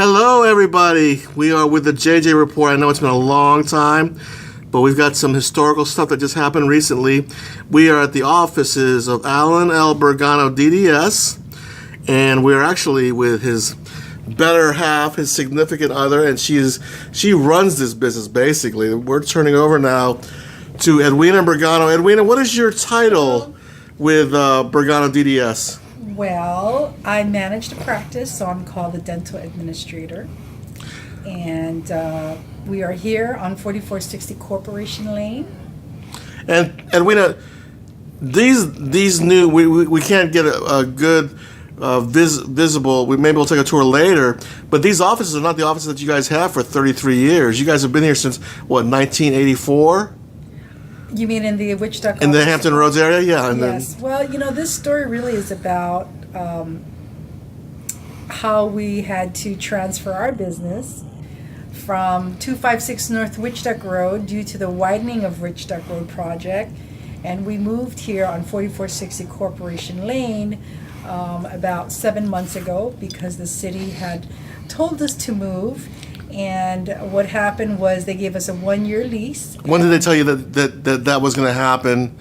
Hello, everybody. We are with the JJ Report. I know it's been a long time, but we've got some historical stuff that just happened recently. We are at the offices of Alan L. Bergano DDS, and we're actually with his better half, his significant other, and she runs this business, basically. We're turning over now to Edwina Bergano. Edwina, what is your title with Bergano DDS? Well, I manage the practice, so I'm called the dental administrator. And we are here on 4460 Corporation Lane. And Edwina, these new, we can't get a good visible, maybe we'll take a tour later, but these offices are not the offices that you guys have for 33 years. You guys have been here since, what, 1984? You mean in the Wichita In the Hampton Roads area? Yeah. And yes. Well, this story really is about how we had to transfer our business from 256 North Wichita Road due to the widening of Wichita Road project. And we moved here on 4460 Corporation Lane about 7 months ago because the city had told us to move. And what happened was they gave us a 1-year lease. When did they tell you that was going to happen,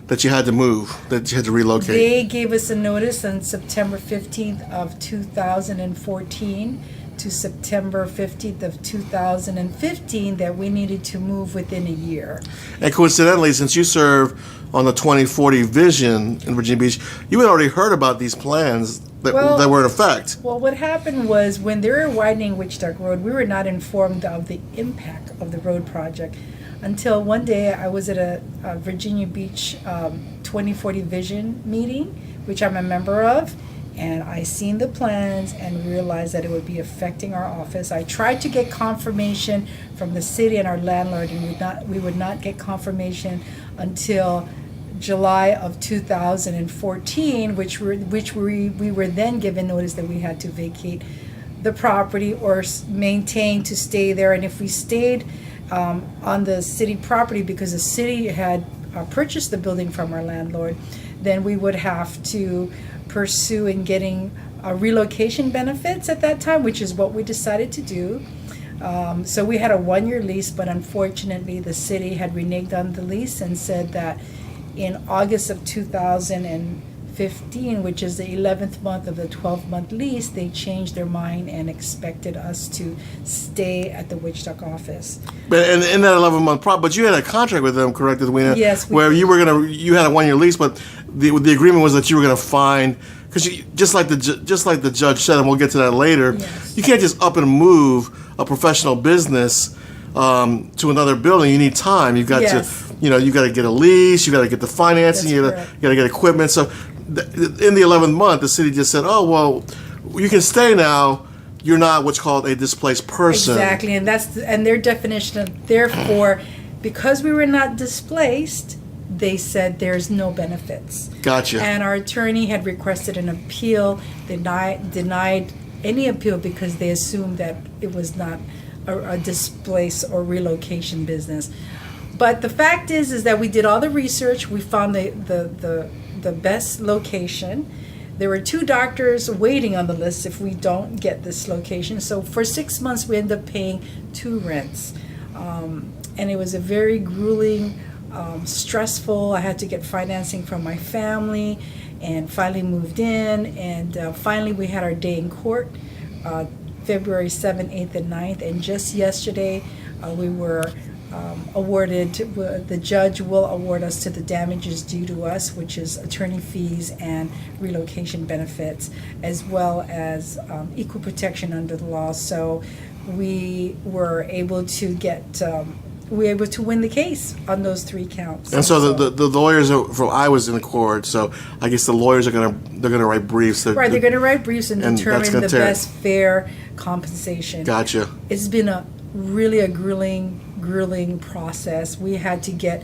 that you had to move, that you had to relocate? They gave us a notice on September 15th of 2014 to September 15th of 2015 that we needed to move within a year. And coincidentally, since you serve on the 2040 vision in Virginia Beach, you had already heard about these plans that were in effect. Well, what happened was when they were widening Wichita Road, we were not informed of the impact of the road project until one day I was at a Virginia Beach 2040 vision meeting, which I'm a member of, and I seen the plans and realized that it would be affecting our office. I tried to get confirmation from the city and our landlord, and we would not get confirmation until July of 2014, which we were then given notice that we had to vacate the property or maintain to stay there. And if we stayed on the city property because the city had purchased the building from our landlord, then we would have to pursue in getting relocation benefits at that time, which is what we decided to do. So we had a 1-year lease, but unfortunately the city had reneged on the lease and said that in August of 2015, which is the 11th month of the 12-month lease, they changed their mind and expected us to stay at the Wichita office. But in that 11-month but you had a contract with them, correct, Edwina? Yes. Where you had a 1-year lease, but the agreement was that you were going to find, because just like the judge said, and we'll get to that later. Yes. You can't just up and move a professional business to another building. You need time. You've got to, you got to get a lease. You got to get the financing. You got to get equipment. So, in the 11th month, the city just said, "Oh well, you can stay now. You're not what's called a displaced person." Exactly, and that's their definition of therefore, because we were not displaced, they said there's no benefits. Gotcha. And our attorney had requested an appeal, denied any appeal because they assumed that it was not a displace or relocation business. But the fact is that we did all the research. We found the best location. There were 2 doctors waiting on the list if we don't get this location. So for 6 months we ended up paying 2 rents, and it was a very grueling, stressful. I had to get financing from my family, and finally moved in. And finally we had our day in court. February 7th, 8th, and 9th, and just yesterday we were awarded, the judge will award us to the damages due to us, which is attorney fees and relocation benefits, as well as equal protection under the law. So we were able to win the case on those 3 counts. And so the lawyers I was in the court, so I guess the lawyers they're gonna write briefs. They're going to write briefs and determine the best fair compensation. Gotcha. It's been a grueling process. We had to get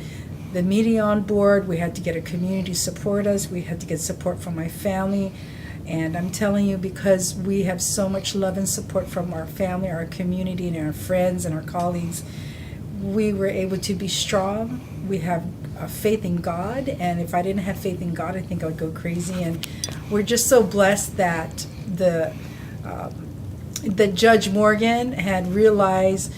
the media on board. We had to get a community support us. We had to get support from my family. And I'm telling you, because we have so much love and support from our family, our community, and our friends and our colleagues, we were able to be strong. We have faith in God, and if I didn't have faith in God, I think I would go crazy. And we're just so blessed that that Judge Morgan had realized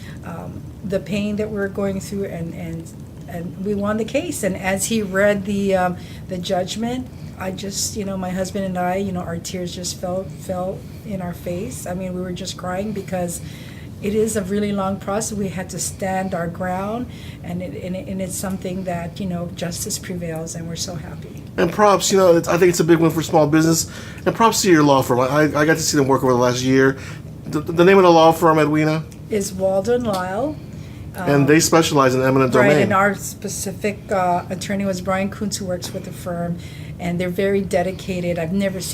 the pain that we were going through, and we won the case. And as he read the judgment, I just, my husband and I, our tears just fell in our face. I mean, we were just crying because it is a really long process. We had to stand our ground, and it's something that, justice prevails, and we're so happy. And props, I think it's a big win for small business. And props to your law firm. I got to see them work over the last year. The name of the law firm, Edwina? Is Walden Lyle. And they specialize in eminent domain. Right, and our specific attorney was Brian Kuntz, who works with the firm, and they're very dedicated. I've never seen